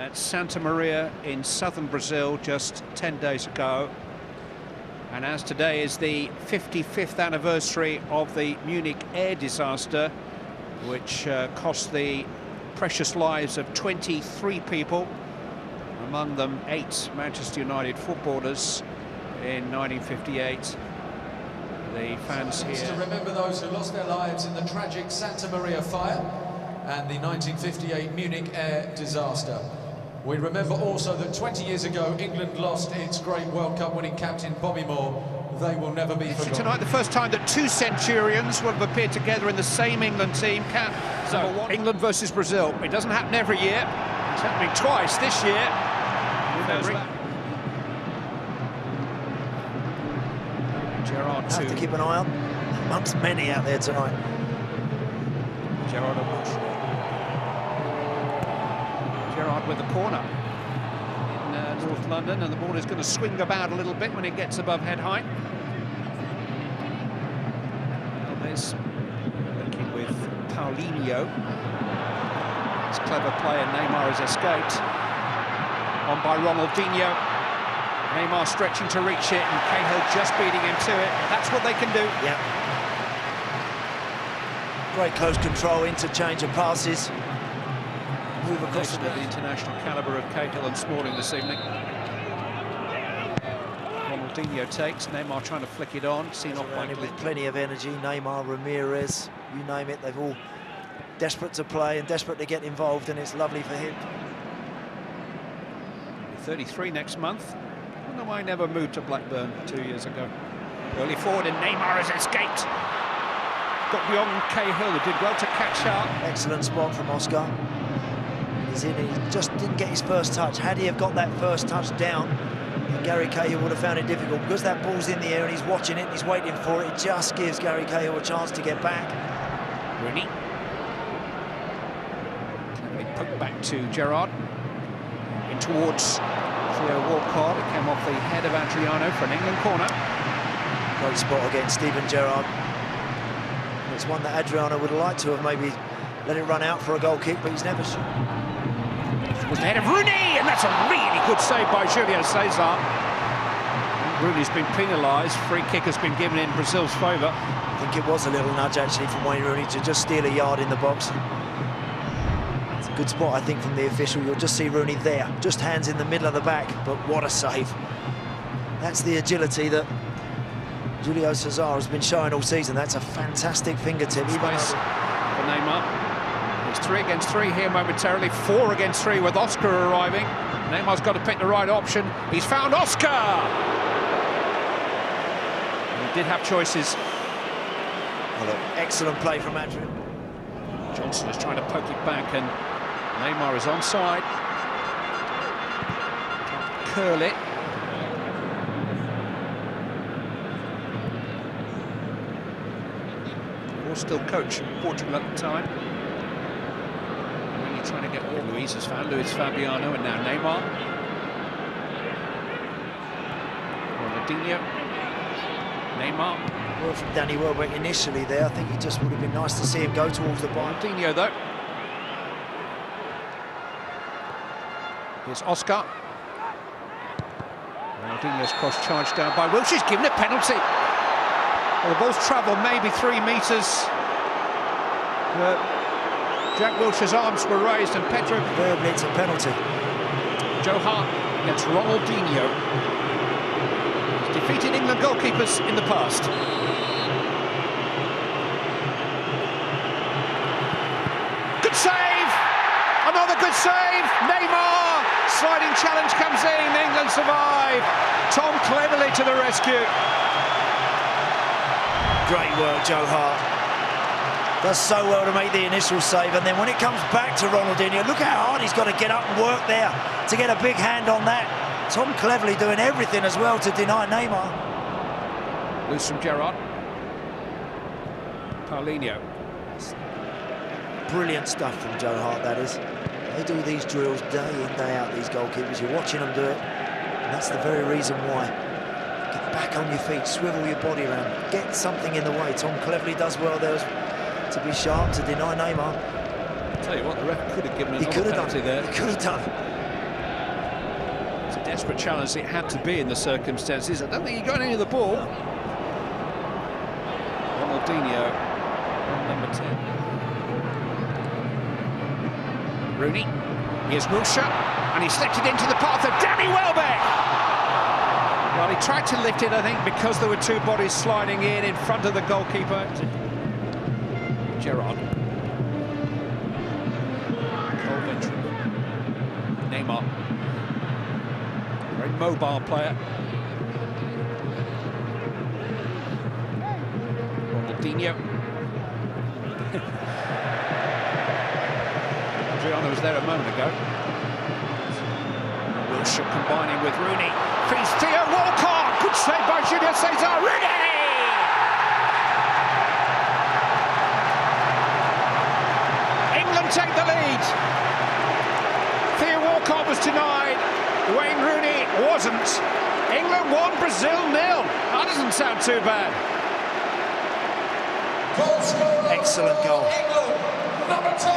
at Santa Maria in southern Brazil just 10 days ago. And as today is the 55th anniversary of the Munich air disaster, which cost the precious lives of 23 people, among them 8 Manchester United footballers in 1958. The fans here to remember those who lost their lives in the tragic Santa Maria fire and the 1958 Munich air disaster. We remember also that 20 years ago England lost its great World Cup winning captain Bobby Moore. They will never be forgotten. Tonight, the first time that two centurions will have appeared together in the same England team. So, England versus Brazil. It doesn't happen every year. It's happening twice this year. Gerrard have to keep an eye on amongst many out there tonight. Gerrard with the corner in North London, and the ball is going to swing about a little bit when it gets above head height. Alves working with Paulinho. It's clever play, and Neymar has escaped. On by Ronaldinho. Neymar stretching to reach it, and Cahill just beating him to it. That's what they can do. Yeah. Great close control, interchange of passes. Move across the international calibre of Cahill and Smalling this evening. Ronaldinho takes, Neymar trying to flick it on, seen off by with plenty of energy. Neymar, Ramirez, you name it, they've all desperate to play and desperate to get involved, and it's lovely for him. 33 next month. I wonder why he never moved to Blackburn 2 years ago. Early forward, and Neymar has escaped. Got beyond Cahill, who did well to catch up. Excellent spot from Oscar. He's in, he just didn't get his first touch. Had he have got that first touch down, Gary Cahill would have found it difficult. Because that ball's in the air and he's watching it, and he's waiting for it, it just gives Gary Cahill a chance to get back. Rooney. Cleverly poked back to Gerrard. In towards Theo Walcott. It came off the head of Adriano for an England corner. Great spot against Steven Gerrard. It's one that Adriano would have liked to have maybe let it run out for a goal kick, but he's never sure. Was the head of Rooney, and that's a really good save by Julio Cesar. Rooney's been penalised. Free kick has been given in Brazil's favour. I think it was a little nudge actually from Wayne Rooney to just steal a yard in the box. It's a good spot, I think, from the official. You'll just see Rooney there, just hands in the middle of the back, but what a save. That's the agility that Julio Cesar has been showing all season. That's a fantastic fingertip. Space for Neymar. It's 3 against 3 here momentarily, 4 against 3 with Oscar arriving. Neymar's got to pick the right option. He's found Oscar! And he did have choices. Well, excellent play from Andrew. Johnson is trying to poke it back, and Neymar is onside. Curl it. Still coach Portugal at the time. Really trying to get all. Luis has found Luis Fabiano, and now Neymar. Ronaldinho. Neymar. Well, from Danny Welbeck initially there, I think it just would have been nice to see him go towards the bar. Ronaldinho though. Here's Oscar. Ronaldinho's cross charged down by Wilsh. He's given a penalty. Well, the ball's travelled maybe 3 metres. Jack Wilshere's arms were raised, and Pedro... Verbally, it's a penalty. Joe Hart against Ronaldinho. He's defeated England goalkeepers in the past. Good save! Another good save! Neymar! Sliding challenge comes in. England survive. Tom cleverly to the rescue. Great work, Joe Hart. Does so well to make the initial save, and then when it comes back to Ronaldinho, look how hard he's got to get up and work there to get a big hand on that. Tom cleverly doing everything as well to deny Neymar. Loose from Gerrard. Paulinho. Brilliant stuff from Joe Hart, that is. They do these drills day in, day out, these goalkeepers. You're watching them do it, and that's the very reason why. Get back on your feet, swivel your body around, get something in the way. Tom cleverly does well there to be sharp, to deny Neymar. I'll tell you what, the ref could have given another penalty there. He could have done. desperate challenge it had to be in the circumstances. I don't think he got any of the ball. Ronaldinho, number 10. Rooney, here's Wilshere, and he slipped it into the path of Danny Welbeck. Well, he tried to lift it, I think, because there were two bodies sliding in front of the goalkeeper. Gerrard. Neymar, very mobile player. Ronaldinho. Adriano was there a moment ago. Wilshere combining with Rooney. Feeds Theo Walcott. Good save by Julio Cesar. Rooney! England take the lead. Theo Walcott was denied, Wayne Rooney wasn't. England 1, Brazil 0. That doesn't sound too bad. Excellent goal.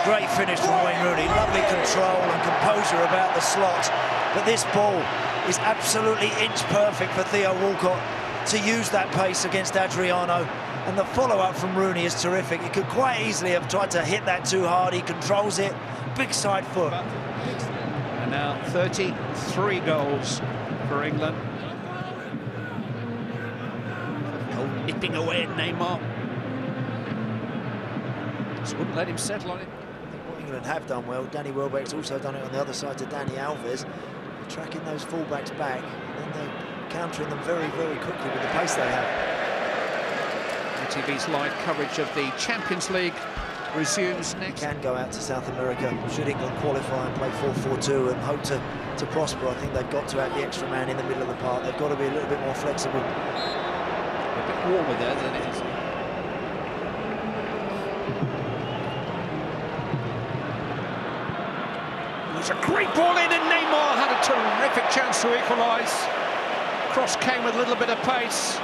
Great finish from Wayne Rooney. Lovely control and composure about the slot. But this ball is absolutely inch perfect for Theo Walcott to use that pace against Adriano. And the follow-up from Rooney is terrific. He could quite easily have tried to hit that too hard. He controls it. Big side foot. And now 33 goals for England. Nipping away at Neymar. Just wouldn't let him settle on it. I think what England have done well, Danny Welbeck's also done it on the other side to Dani Alves. They're tracking those fullbacks back, and they're countering them very, very quickly with the pace they have. ITV's live coverage of the Champions League resumes next. Can go out to South America should England qualify and play 4-4-2 and hope to prosper. I think they've got to have the extra man in the middle of the park. They've got to be a little bit more flexible. A bit warmer there than it is. It was a great ball in, and Neymar had a terrific chance to equalise. Cross came with a little bit of pace.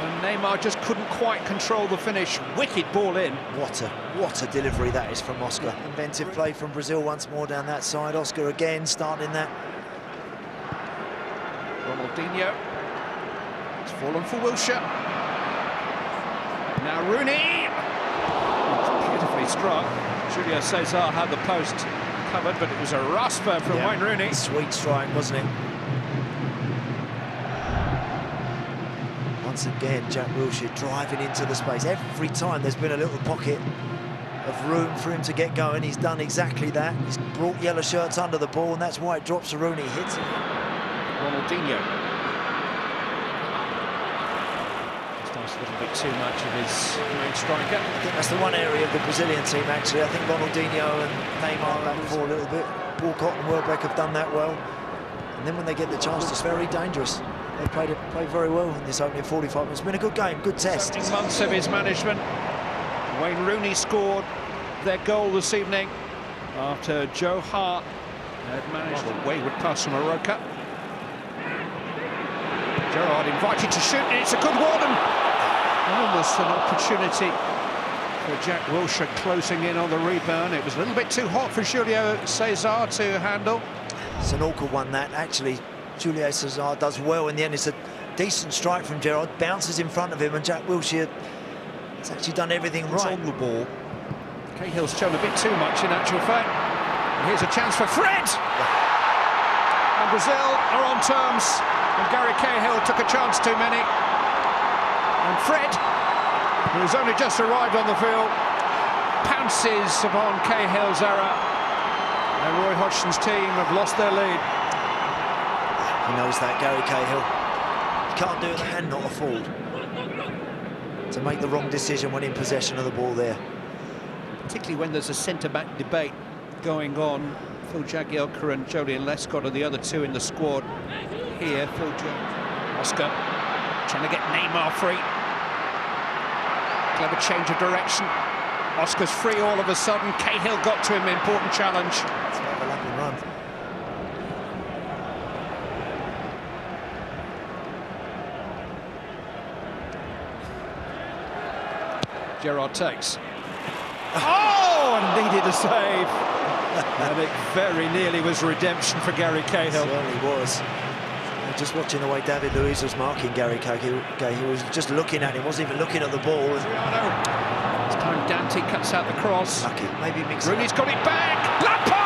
And Neymar just couldn't quite control the finish. Wicked ball in. What a delivery that is from Oscar. Inventive play from Brazil once more down that side. Oscar again starting that. Ronaldinho. It's fallen for Wilshere. Now Rooney. Beautifully struck. Julio Cesar had the post covered, but it was a rasper from Wayne Rooney. Sweet strike, wasn't it? Once again, Jack Wilshere driving into the space. Every time there's been a little pocket of room for him to get going, he's done exactly that. He's brought yellow shirts under the ball, and that's why it drops to Rooney, hits it. Ronaldinho. Just asked a little bit too much of his main striker. I think that's the one area of the Brazilian team, actually. I think Ronaldinho and Neymar back for a little bit. Walcott and Welbeck have done that well. And then when they get the chance, it's very dangerous. They played very well in this opening 45 minutes. It's been a good game, good test. 17 months of his management. Wayne Rooney scored their goal this evening after Joe Hart had managed a wayward pass from Aroca. Gerrard invited to shoot, and it's a good one. Almost an opportunity for Jack Wilshere closing in on the rebound. It was a little bit too hot for Julio Cesar to handle. Sanoka won that, actually. Julio Cesar does well in the end. It's a decent strike from Gerrard, bounces in front of him, and Jack Wilshere has actually done everything right. On the ball. Cahill's shown a bit too much in actual fact. And here's a chance for Fred! And Brazil are on terms, and Gary Cahill took a chance too many. And Fred, who's only just arrived on the field, pounces upon Cahill's error. And Roy Hodgson's team have lost their lead. He knows that, Gary Cahill. He can't do it and not afford to make the wrong decision when in possession of the ball there. Particularly when there's a centre-back debate going on. Phil Jagielka and Jolyon Lescott are the other two in the squad. Here, Phil Jones. Oscar trying to get Neymar free. Clever change of direction. Oscar's free all of a sudden. Cahill got to him, important challenge. It's an overlapping run. Gerrard takes. Oh, and needed a save. And it very nearly was redemption for Gary Cahill. Certainly was. Just watching the way David Luiz was marking Gary Cahill, he was just looking at him, wasn't even looking at the ball. This time Dante cuts out the cross. Lucky, maybe mix Rooney's got it back. Lampard!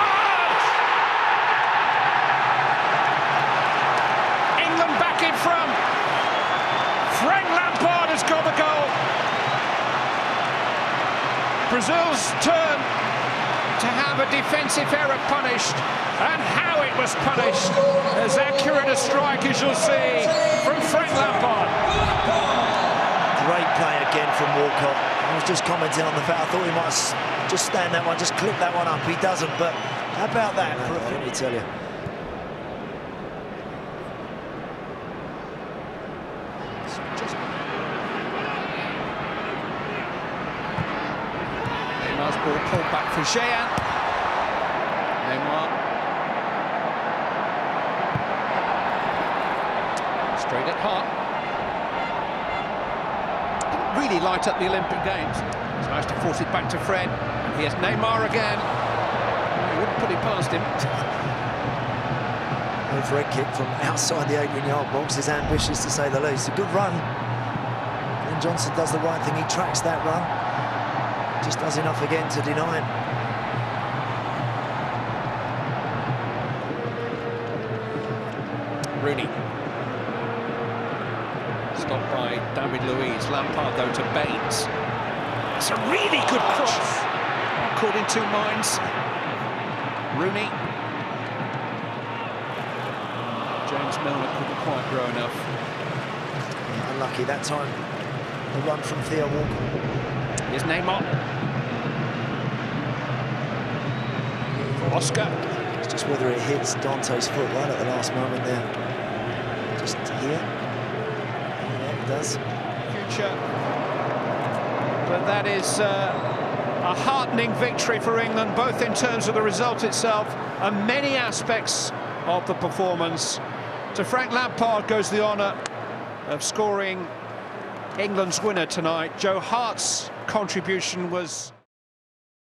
England back in front. Frank Lampard has got the goal. Brazil's turn to have a defensive error punished, and how it was punished. As accurate a strike as you'll see from Frank Lampard. Great play again from Walcott. I was just commenting on the fact I thought he might just stand that one, just clip that one up. He doesn't, but how about that? Let me tell you. Neymar's ball pulled back for Jean. Neymar. Straight at heart. Didn't really light up the Olympic Games. It's nice to force it back to Fred. And here's Neymar again. He wouldn't put it past him. A free kick from outside the 18-yard box is ambitious, to say the least. A good run. And Johnson does the right thing. He tracks that run. Just does enough again to deny him. Rooney. Stopped by David Luiz. Lampard, though, to Baines. It's a really good cross. Caught in two minds. Rooney. James Milner couldn't quite grow enough. Yeah, unlucky that time. The run from Theo Walcott. Here's Neymar. Oscar. It's just whether it hits Dante's foot right at the last moment there. Just here. Yeah, it does. Future. But that is a heartening victory for England, both in terms of the result itself and many aspects of the performance. To Frank Lampard goes the honour of scoring England's winner tonight. Joe Hart's contribution was